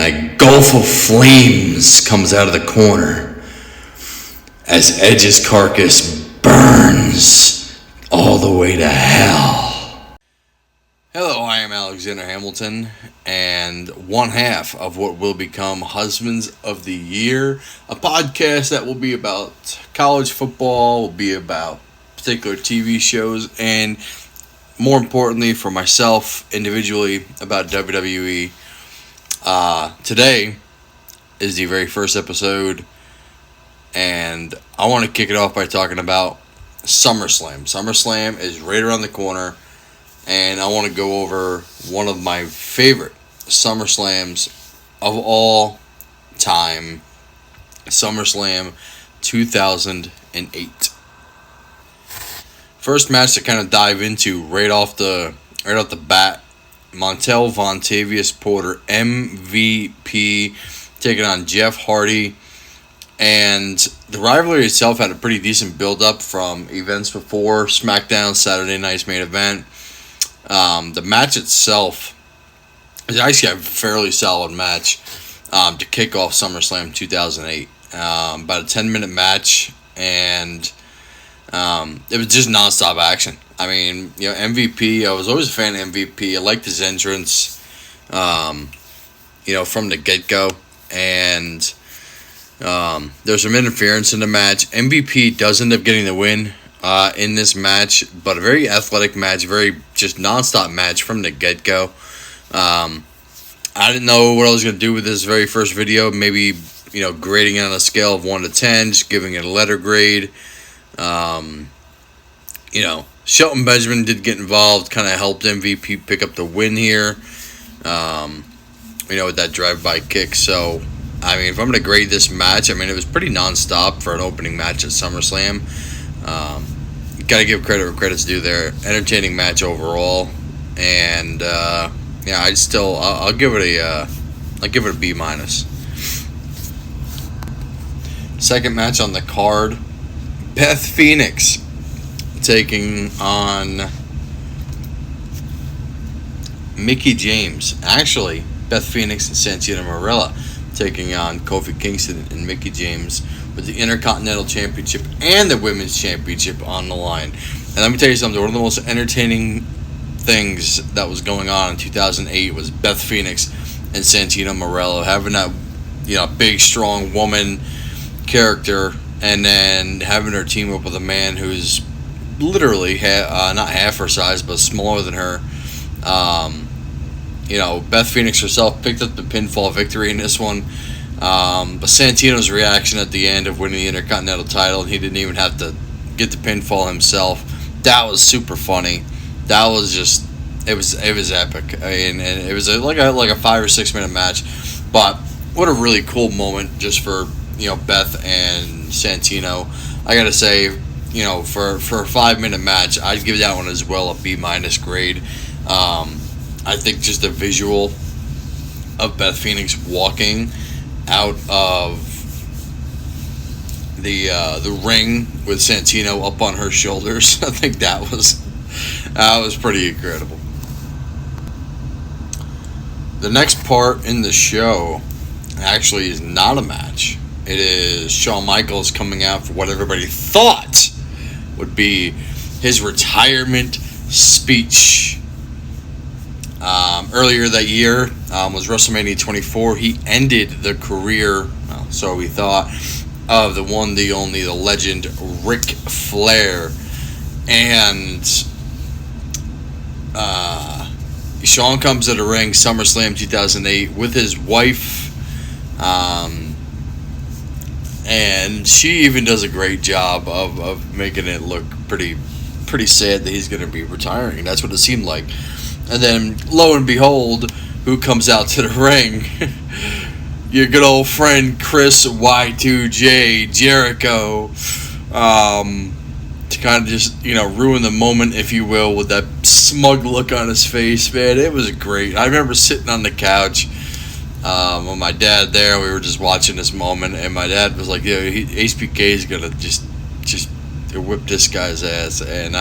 a gulf of flames comes out of the corner as Edge's carcass burns all the way to hell. Hello, I am Alexander Hamilton, and one half of what will become Husbands of the Year, a podcast that will be about college football, will be about particular TV shows, and more importantly for myself individually about WWE. Today is the very first episode, and I want to kick it off by talking about Summerslam. Summerslam is right around the corner, and I want to go over one of my favorite SummerSlams of all time, SummerSlam 2008. First match to kind of dive into right off the bat, Montel Vontavious Porter, MVP, taking on Jeff Hardy. And the rivalry itself had a pretty decent build-up from events before SmackDown, Saturday night's main event. The match itself is actually a fairly solid match to kick off SummerSlam 2008. About a 10-minute match, and it was just nonstop action. I mean, MVP, I was always a fan of MVP. I liked his entrance, from the get-go. And there's some interference in the match. MVP does end up getting the win in this match, but a very athletic match, very just nonstop match from the get-go. I didn't know what I was going to do with this very first video. Maybe, grading it on a scale of 1 to 10, just giving it a letter grade. Shelton Benjamin did get involved, kind of helped MVP pick up the win here, with that drive-by kick. So, I mean, if I'm going to grade this match, it was pretty nonstop for an opening match at SummerSlam. Got to give credit where credit's due there. Entertaining match overall, and I'll give it a B minus. Second match on the card, Beth Phoenix taking on Mickie James. Actually, Beth Phoenix and Santino Marella taking on Kofi Kingston and Mickie James with the Intercontinental Championship and the Women's Championship on the line. And let me tell you something, one of the most entertaining things that was going on in 2008 was Beth Phoenix and Santino Marella having that, big, strong woman character, and then having her team up with a man who's literally not half her size, but smaller than her. Beth Phoenix herself picked up the pinfall victory in this one. But Santino's reaction at the end of winning the Intercontinental title, and he didn't even have to get the pinfall himself. That was super funny. That was just, it was epic. And it was like a 5 or 6 minute match. But what a really cool moment just for, Beth and Santino. I gotta say, for a 5-minute match, I'd give that one as well a B minus grade. I think just the visual of Beth Phoenix walking out of the ring with Santino up on her shoulders, I think that was pretty incredible. The next part in the show actually is not a match. It is Shawn Michaels coming out for what everybody thought would be his retirement speech. Earlier that year was WrestleMania 24. He ended the career, so we thought, of the one, the only, the legend, Ric Flair. And Shawn comes to the ring, SummerSlam 2008, with his wife. And she even does a great job of making it look pretty sad that he's going to be retiring. That's what it seemed like. And then, lo and behold, who comes out to the ring? Your good old friend Chris Y2J Jericho. To kind of just, ruin the moment, if you will, with that smug look on his face. Man, it was great. I remember sitting on the couch with my dad there. We were just watching this moment, and my dad was like, HBK is going to just whip this guy's ass. And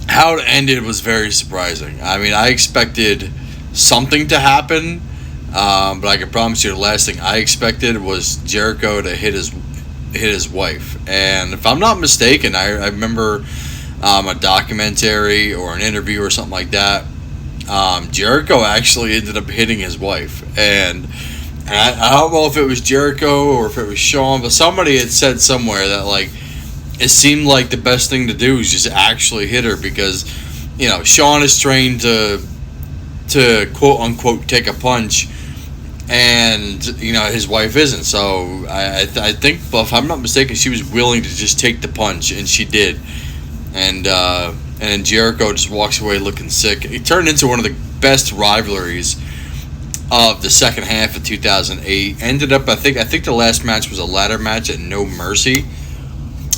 how it ended was very surprising. I mean, I expected something to happen. But I can promise you, the last thing I expected was Jericho to hit his wife. And if I'm not mistaken, I remember a documentary or an interview or something like that. Jericho actually ended up hitting his wife, and I don't know if it was Jericho or if it was Sean, but somebody had said somewhere that like it seemed like the best thing to do is just actually hit her, because Sean is trained to quote unquote take a punch, and his wife isn't. So I think, if I'm not mistaken, she was willing to just take the punch, and she did. And then Jericho just walks away looking sick. It turned into one of the best rivalries of the second half of 2008. Ended up, I think the last match was a ladder match at No Mercy.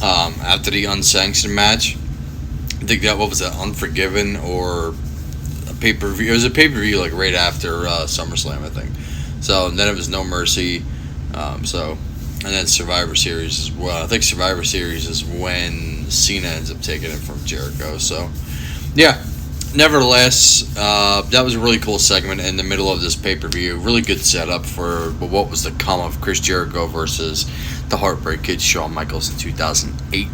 After the unsanctioned match, I think that, what was that, Unforgiven or a pay-per-view? It was a pay-per-view like right after SummerSlam, I think. So then it was No Mercy. And then Survivor Series as well. I think Survivor Series is when Cena ends up taking it from Jericho. So, yeah. Nevertheless, that was a really cool segment in the middle of this pay-per-view. Really good setup for what was to come of Chris Jericho versus the Heartbreak Kid, Shawn Michaels, in 2008.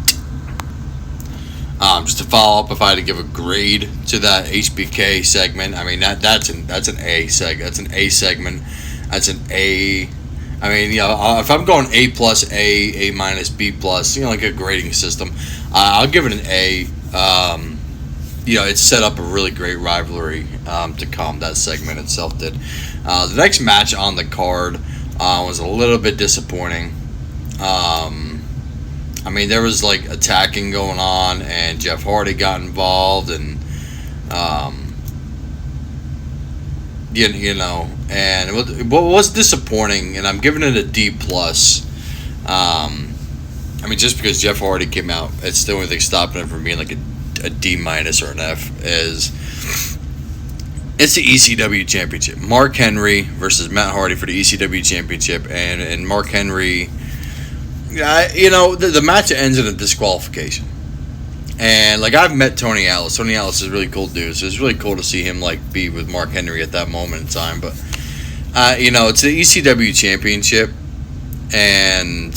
Just to follow up, if I had to give a grade to that HBK segment, I mean that's an A segment. That's an A. I mean, if I'm going A plus, A minus, B plus, like a grading system, I'll give it an A. It set up a really great rivalry to come. That segment itself did. The next match on the card was a little bit disappointing. There was like attacking going on, and Jeff Hardy got involved, and and what was disappointing, and I'm giving it a D plus. Just because Jeff Hardy came out, it's the only thing stopping it from being like a D minus or an F. It's the ECW Championship. Mark Henry versus Matt Hardy for the ECW Championship, and Mark Henry, the match ends in a disqualification. And like, I've met Tony Atlas. Tony Atlas is a really cool dude, so it's really cool to see him like be with Mark Henry at that moment in time. But it's the ECW Championship, and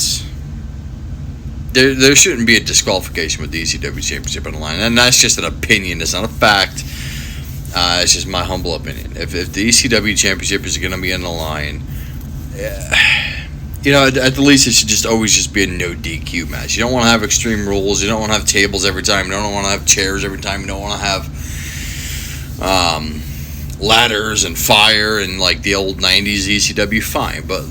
there shouldn't be a disqualification with the ECW Championship on the line, and that's just an opinion. It's not a fact. It's just my humble opinion. If the ECW Championship is going to be on the line, at the least it should just always be a no DQ match. You don't want to have extreme rules. You don't want to have tables every time. You don't want to have chairs every time. You don't want to have ladders and fire and like the old 90s ECW. Fine, but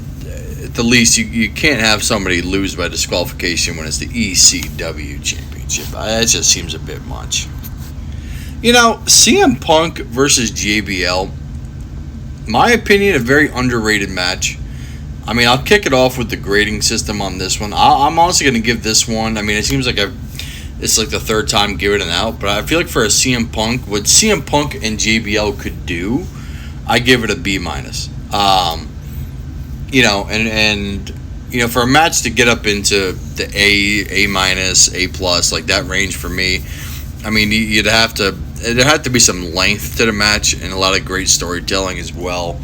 at the least you can't have somebody lose by disqualification when it's the ECW Championship. That just seems a bit much. CM Punk versus JBL, my opinion, a very underrated match. I'll kick it off with the grading system on this one. I'm honestly going to give this one, it seems like it's like the third time giving it out, but I feel like for a CM Punk, what CM Punk and JBL could do, I give it a B minus. For a match to get up into the A minus, A plus, like that range for me, there'd have to be some length to the match and a lot of great storytelling as well.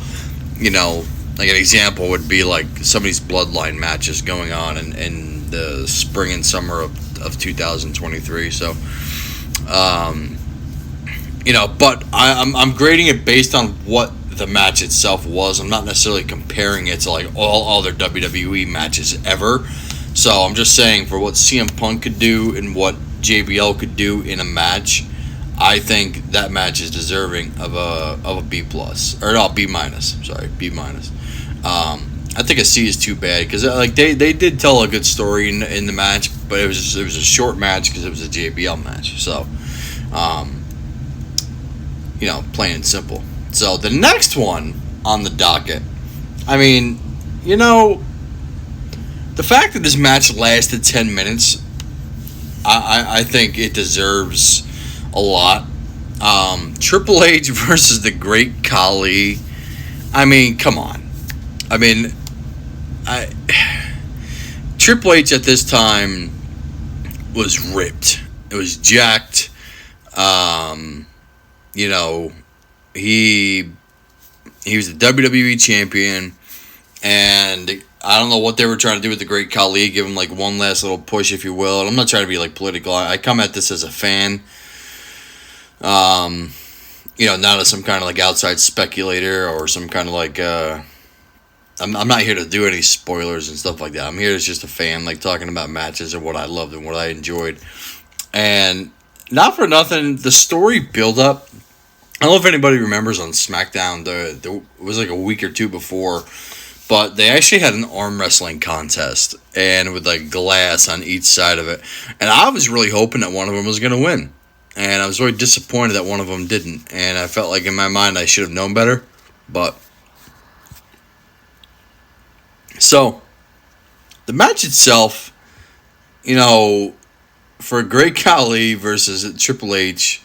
Like an example would be like some of these bloodline matches going on in the spring and summer of 2023. So, but I'm grading it based on what the match itself was. I'm not necessarily comparing it to like all other WWE matches ever. So I'm just saying, for what CM Punk could do and what JBL could do in a match, I think that match is deserving of a B plus, or no, B minus. Sorry, B minus. I think a C is too bad, because like they did tell a good story in the match, but it was a short match because it was a JBL match. So, plain and simple. So the next one on the docket, the fact that this match lasted 10 minutes, I think it deserves a lot. Triple H versus the Great Khali. Come on. Triple H at this time was ripped. It was jacked. He He was the WWE champion, and I don't know what they were trying to do with the Great Khali, give him like one last little push, if you will. And I'm not trying to be like political. I come at this as a fan, not as some kind of like outside speculator or some kind of like. I'm not here to do any spoilers and stuff like that. I'm here as just a fan, like talking about matches and what I loved and what I enjoyed. And not for nothing, the story build up. I don't know if anybody remembers on SmackDown. It was like a week or two before. But they actually had an arm wrestling contest, and with like glass on each side of it. And I was really hoping that one of them was going to win. And I was really disappointed that one of them didn't. And I felt like in my mind I should have known better. But so the match itself, for Great Khali versus Triple H,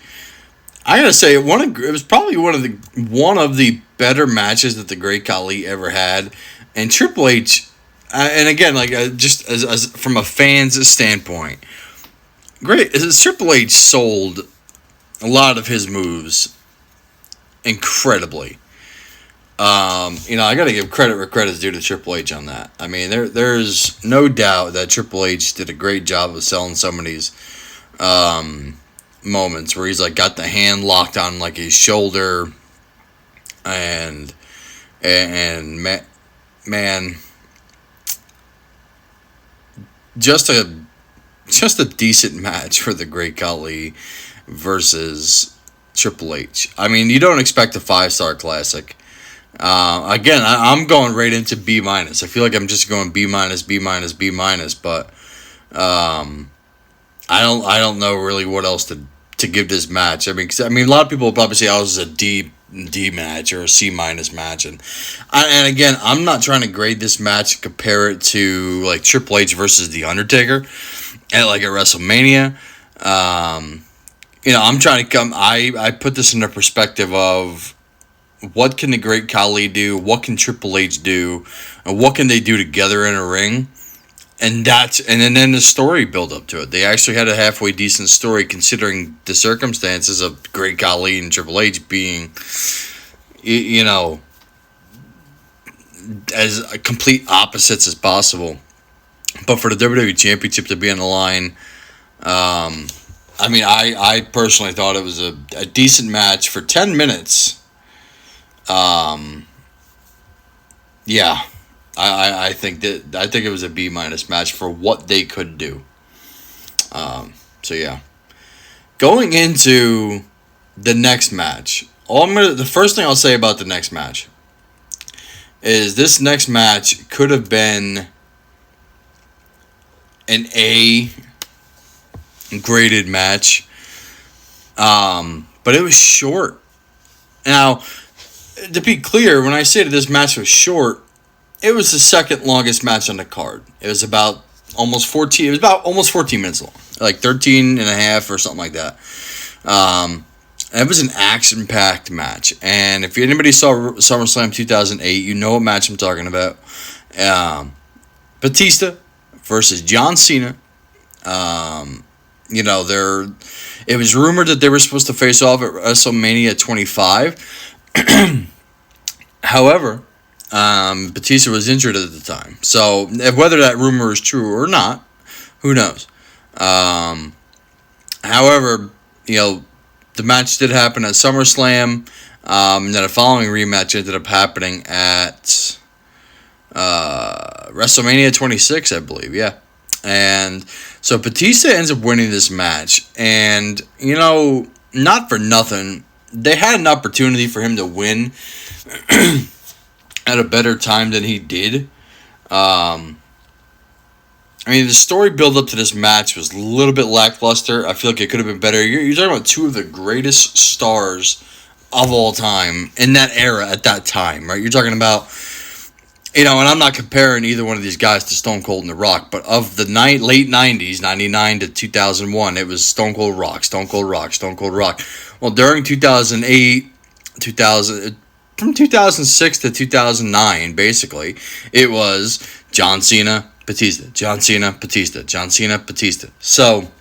I gotta say it was probably one of the better matches that the Great Khali ever had, and Triple H, and again just as from a fan's standpoint, Triple H sold a lot of his moves incredibly. I gotta give credit where credit's due to Triple H on that. I mean, there's no doubt that Triple H did a great job of selling some of these moments where he's like got the hand locked on like his shoulder, and man, just a decent match for the Great Khali versus Triple H. I mean, you don't expect a 5-star classic. Again, I'm going right into B-. I feel like I'm just going B-, B-, B-, but I don't know really what else to give this match. I mean, a lot of people will probably say, "Oh, this is a D match or a C- match," and again, I'm not trying to grade this match and compare it to like Triple H versus The Undertaker at WrestleMania. I'm trying to I put this in the perspective of what can the Great Khali do, what can Triple H do, and what can they do together in a ring. And then the story build up to it. They actually had a halfway decent story considering the circumstances of Great Khali and Triple H being, as complete opposites as possible. But for the WWE Championship to be on the line, I personally thought it was a decent match for 10 minutes. Yeah. I think it was a B- match for what they could do. So yeah, going into the next match, the first thing I'll say about the next match is this next match could have been an A graded match, but it was short. Now, to be clear, when I say that this match was short, it was the second longest match on the card. It was about almost 14 minutes long. Like 13 and a half or something like that. It was an action-packed match. And if anybody saw SummerSlam 2008, you know what match I'm talking about. Batista versus John Cena. It was rumored that they were supposed to face off at WrestleMania 25. However, Batista was injured at the time. So whether that rumor is true or not, who knows? However, the match did happen at SummerSlam. And then a following rematch ended up happening at WrestleMania 26, I believe. Yeah. And so Batista ends up winning this match. And, not for nothing, they had an opportunity for him to win at a better time than he did. The story build up to this match was a little bit lackluster. I feel like it could have been better. You're talking about two of the greatest stars of all time in that era at that time, right? You're talking about, and I'm not comparing either one of these guys to Stone Cold and The Rock, but of the late 90s, 99 to 2001, it was Stone Cold Rock, Stone Cold Rock, Stone Cold Rock. Well, during 2008, from 2006 to 2009, basically, it was John Cena, Batista, John Cena, Batista, John Cena, Batista. So,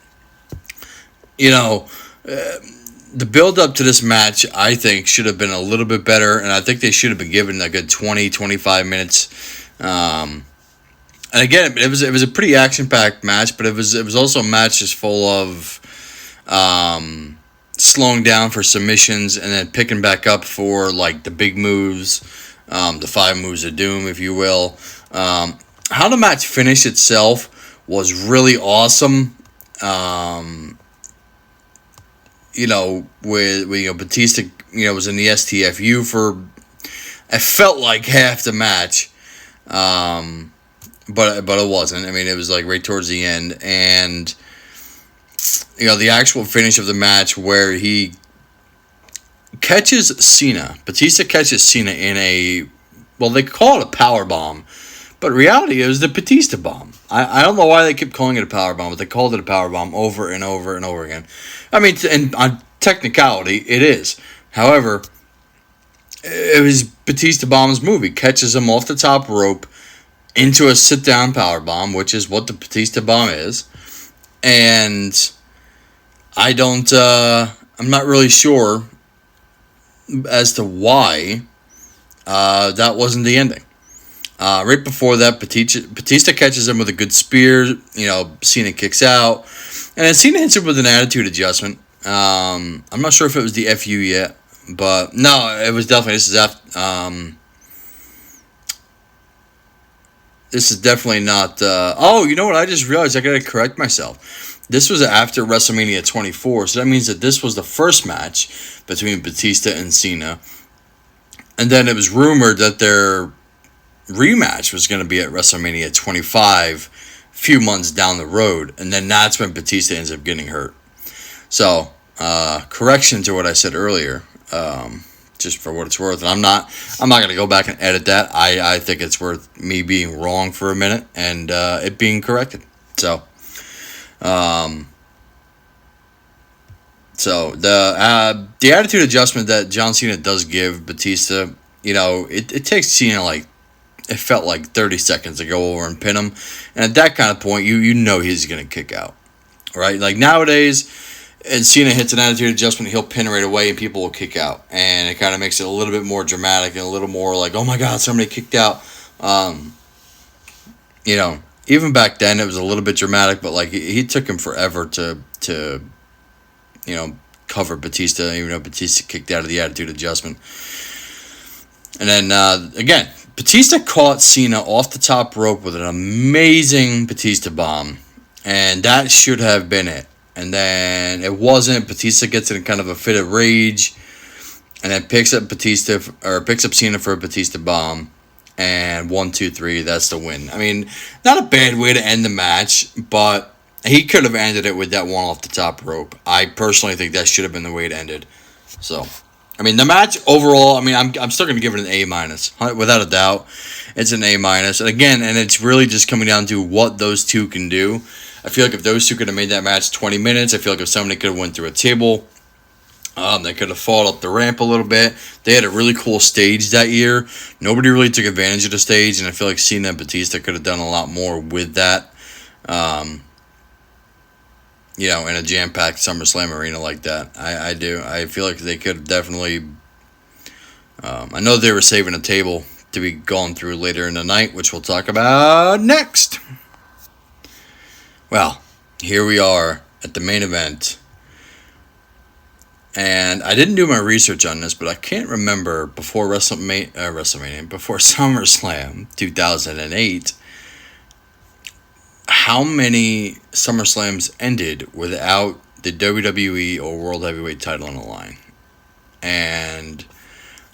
the build up to this match, I think, should have been a little bit better, and I think they should have been given a good 20, 25 minutes. And again, it was a pretty action packed match, but it was also a match just full of slowing down for submissions and then picking back up for like the big moves, the 5 moves of doom, if you will. How the match finished itself was really awesome. With Batista, was in the STFU for, it felt like half the match. But it wasn't. I mean, it was like right towards the end, and the actual finish of the match where he catches Cena. Batista catches Cena in they call it a power bomb, but reality is the Batista bomb. I don't know why they kept calling it a power bomb, but they called it a power bomb over and over and over again. I mean, and on technicality, it is. However, it was Batista bomb's move. He catches him off the top rope into a sit-down power bomb, which is what the Batista bomb is. And I'm not really sure as to why that wasn't the ending. Right before that, Batista catches him with a good spear. Cena kicks out, and then Cena hits him with an attitude adjustment. I'm not sure if it was the FU yet, but no, it was definitely. This is definitely not. You know what? I just realized I gotta correct myself. This was after WrestleMania 24, so that means that this was the first match between Batista and Cena, and then it was rumored that their rematch was going to be at WrestleMania 25 a few months down the road, and then that's when Batista ends up getting hurt. So, correction to what I said earlier, just for what it's worth. And I'm not going to go back and edit that. I think it's worth me being wrong for a minute and it being corrected. So, the attitude adjustment that John Cena does give Batista, it takes Cena it felt like 30 seconds to go over and pin him. And at that kind of point, you know he's going to kick out. Right? Like nowadays, and Cena hits an attitude adjustment, he'll pin right away and people will kick out. And it kind of makes it a little bit more dramatic and a little more like, oh my God, somebody kicked out. Even back then it was a little bit dramatic, but he took him forever to cover Batista, even though Batista kicked out of the attitude adjustment. And then, again, Batista caught Cena off the top rope with an amazing Batista bomb. And that should have been it. And then it wasn't. Batista gets in kind of a fit of rage. And then picks up Cena for a Batista bomb. And 1, 2, 3, that's the win. I mean, not a bad way to end the match. But he could have ended it with that one off the top rope. I personally think that should have been the way it ended. So, I mean, the match overall, I mean, I'm still going to give it an A-, without a doubt. It's an A-. And again, it's really just coming down to what those two can do. I feel like if those two could have made that match 20 minutes, I feel like if somebody could have went through a table, they could have fought up the ramp a little bit. They had a really cool stage that year. Nobody really took advantage of the stage, and I feel like Cena and Batista could have done a lot more with that. In a jam-packed SummerSlam arena like that. I do. I feel like they could definitely... I know they were saving a table to be gone through later in the night, which we'll talk about next. Well, here we are at the main event. And I didn't do my research on this, but I can't remember before before SummerSlam 2008... how many SummerSlams ended without the WWE or World Heavyweight title on the line? And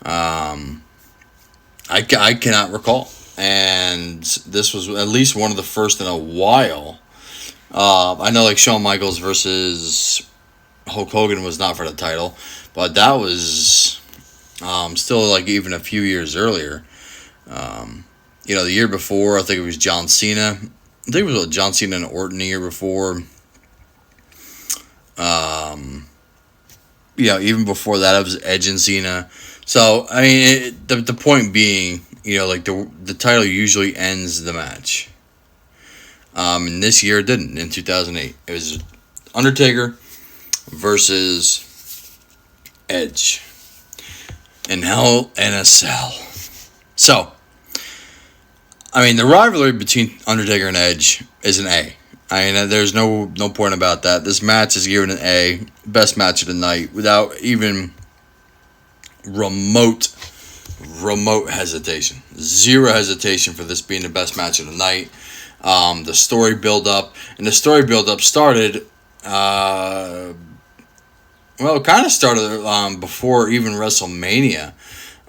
I cannot recall. And this was at least one of the first in a while. I know Shawn Michaels versus Hulk Hogan was not for the title, but that was still even a few years earlier. The year before, I think it was John Cena. I think it was John Cena and Orton the year before. Even before that, it was Edge and Cena. So, I mean, the point being, the title usually ends the match. And this year it didn't, in 2008. It was Undertaker versus Edge in Hell in a Cell. So, I mean, the rivalry between Undertaker and Edge is an A. I mean, there's no point about that. This match is given an A, best match of the night, without even remote hesitation. Zero hesitation for this being the best match of the night. The story build up, and the story build up started. It kind of started before even WrestleMania.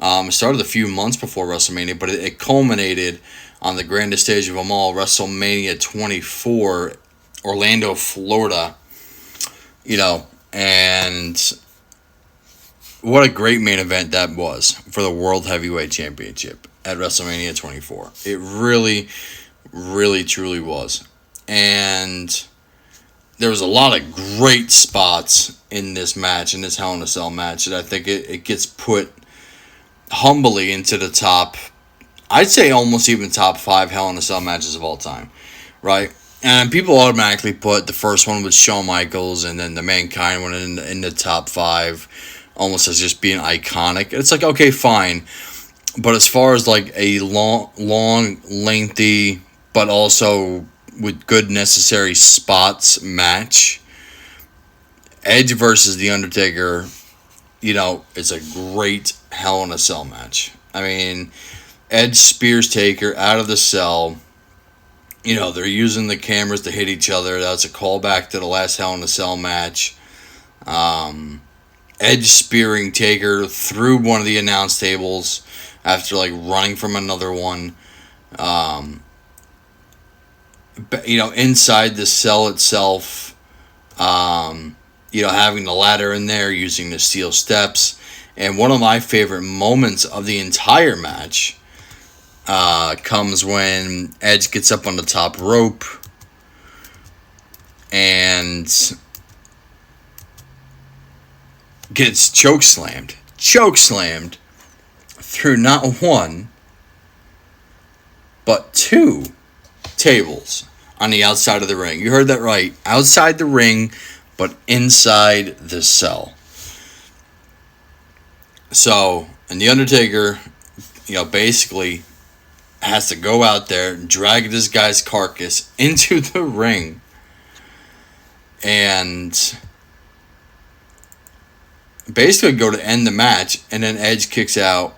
It started a few months before WrestleMania, but it culminated on the grandest stage of them all, WrestleMania 24, Orlando, Florida. And what a great main event that was for the World Heavyweight Championship at WrestleMania 24. It really, really, truly was. And there was a lot of great spots in this match, in this Hell in a Cell match, and I think it gets put humbly into the top, I'd say almost even top 5 Hell in a Cell matches of all time, right? And people automatically put the first one with Shawn Michaels and then the Mankind one in the top 5, almost as just being iconic. It's like, okay, fine. But as far as like a long, lengthy, but also with good necessary spots match, Edge versus The Undertaker, it's a great Hell in a Cell match. I mean, Edge spears Taker out of the cell. They're using the cameras to hit each other. That's a callback to the last Hell in a Cell match. Edge spearing Taker through one of the announce tables after running from another one. Inside the cell itself, having the ladder in there, using the steel steps. And one of my favorite moments of the entire match comes when Edge gets up on the top rope and gets choke slammed through not one, but 2 tables on the outside of the ring. You heard that right. Outside the ring, but inside the cell. So, and The Undertaker, basically has to go out there and drag this guy's carcass into the ring. And basically go to end the match. And then Edge kicks out.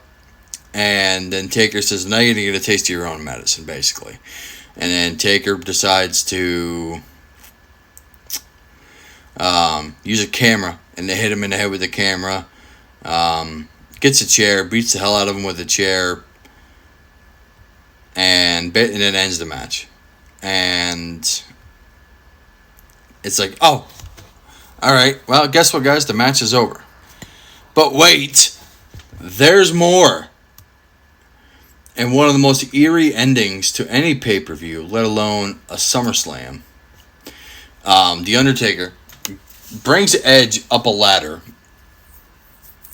And then Taker says, now you're going to get a taste of your own medicine, basically. And then Taker decides to use a camera. And they hit him in the head with the camera. Gets a chair, beats the hell out of him with a chair, and then ends the match. And it's like, oh, all right, well, guess what, guys? The match is over. But wait, there's more. And one of the most eerie endings to any pay-per-view, let alone a SummerSlam, The Undertaker brings Edge up a ladder,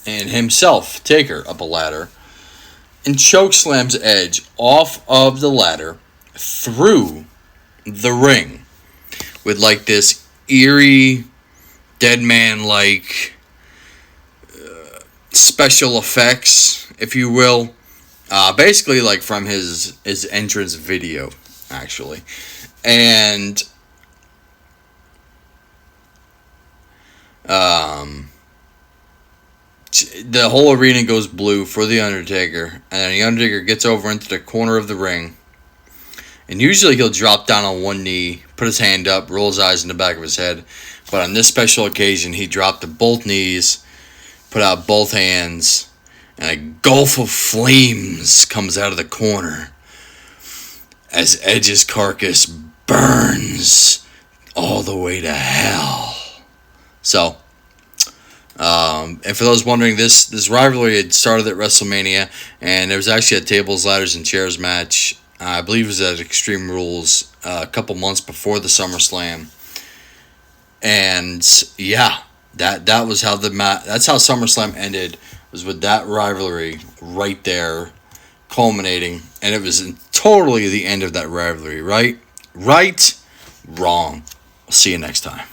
and himself, Taker, up a ladder, and chokeslams Edge off of the ladder through the ring with this eerie, dead man-like special effects, if you will. Basically from his entrance video, actually. And the whole arena goes blue for The Undertaker, and then The Undertaker gets over into the corner of the ring, and usually he'll drop down on one knee, put his hand up, roll his eyes in the back of his head, but on this special occasion, he dropped to both knees, put out both hands, and a gulf of flames comes out of the corner as Edge's carcass burns all the way to hell. So, and for those wondering, this rivalry had started at WrestleMania, and there was actually a tables, ladders, and chairs match. I believe it was at Extreme Rules a couple months before the SummerSlam. And yeah, that was how that's how SummerSlam ended, was with that rivalry right there culminating, and it was totally the end of that rivalry, right? Right? Wrong. I'll see you next time.